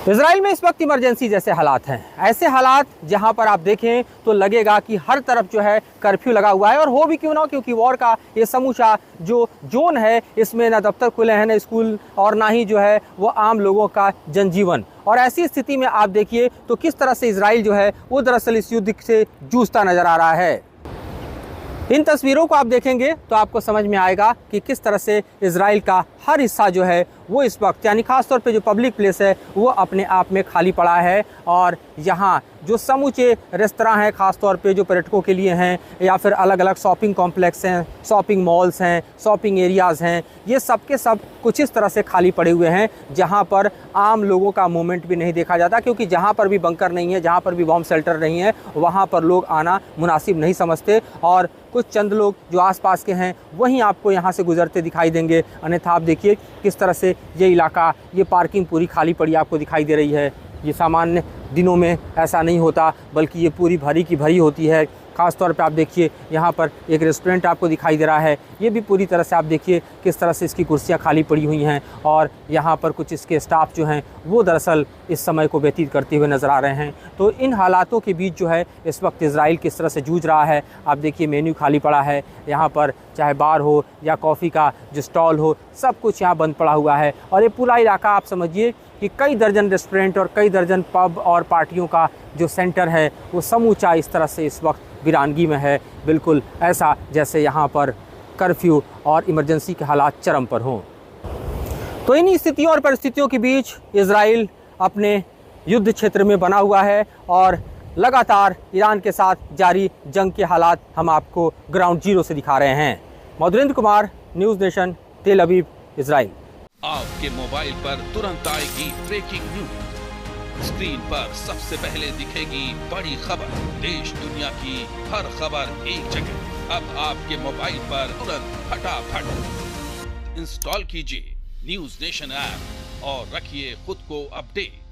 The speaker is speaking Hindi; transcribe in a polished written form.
इजराइल में इस वक्त इमरजेंसी जैसे हालात हैं। ऐसे हालात जहां पर आप देखें तो लगेगा कि हर तरफ जो है कर्फ्यू लगा हुआ है, और हो भी क्यों ना, क्योंकि वॉर का ये समूचा जो जोन है इसमें ना दफ्तर खुले हैं, ना स्कूल, और ना ही जो है वो आम लोगों का जनजीवन। और ऐसी स्थिति में आप देखिए तो किस तरह से इजराइल जो है वो दरअसल इस युद्ध से जूझता नजर आ रहा है। इन तस्वीरों को आप देखेंगे तो आपको समझ में आएगा कि किस तरह से इजराइल का हर हिस्सा जो है वो इस वक्त, यानी खासतौर पे जो पब्लिक प्लेस है वो अपने आप में खाली पड़ा है। और यहाँ जो समूचे रेस्तरां हैं खासतौर पे जो पर्यटकों के लिए हैं, या फिर अलग अलग शॉपिंग कॉम्प्लेक्स हैं, शॉपिंग मॉल्स हैं, शॉपिंग एरियाज़ हैं, ये सब के सब कुछ इस तरह से खाली पड़े हुए हैं जहाँ पर आम लोगों का मूवमेंट भी नहीं देखा जाता, क्योंकि जहाँ पर भी बंकर नहीं है, जहाँ पर भी बॉम्ब शेल्टर नहीं है, वहाँ पर लोग आना मुनासिब नहीं समझते। और कुछ चंद लोग जो आसपास के हैं वहीं आपको यहाँ से गुजरते दिखाई देंगे, अन्यथा आप देखिए किस तरह से ये इलाका, ये पार्किंग पूरी खाली पड़ी आपको दिखाई दे रही है। ये सामान्य दिनों में ऐसा नहीं होता, बल्कि ये पूरी भरी की भरी होती है। ख़ास तौर पे आप देखिए यहाँ पर एक रेस्टोरेंट आपको दिखाई दे रहा है, ये भी पूरी तरह से आप देखिए किस तरह से इसकी कुर्सियाँ खाली पड़ी हुई हैं, और यहाँ पर कुछ इसके स्टाफ जो हैं वो दरअसल इस समय को व्यतीत करते हुए नज़र आ रहे हैं। तो इन हालातों के बीच जो है इस वक्त इजराइल किस तरह से जूझ रहा है, आप देखिए मेन्यू खाली पड़ा है, यहाँ पर चाहे बार हो या कॉफ़ी का जो स्टॉल हो, सब कुछ यहाँ बंद पड़ा हुआ है। और ये पूरा इलाका आप समझिए कि कई दर्जन रेस्टोरेंट और कई दर्जन पब और पार्टियों का जो सेंटर है वो समूचा इस तरह से इस वक्त वीरानगी में है, बिल्कुल ऐसा जैसे यहाँ पर कर्फ्यू और इमरजेंसी के हालात चरम पर हों। तो इन स्थितियों और परिस्थितियों के बीच इजराइल अपने युद्ध क्षेत्र में बना हुआ है, और लगातार ईरान के साथ जारी जंग के हालात हम आपको ग्राउंड जीरो से दिखा रहे हैं। मधुरेंद्र कुमार, न्यूज़ नेशन, तेल अवीव, इजराइल। आपके मोबाइल पर तुरंत आएगी ब्रेकिंग न्यूज, स्क्रीन पर सबसे पहले दिखेगी बड़ी खबर, देश दुनिया की हर खबर एक जगह। अब आपके मोबाइल पर तुरंत फटाफट इंस्टॉल कीजिए न्यूज़ नेशन ऐप और रखिए खुद को अपडेट।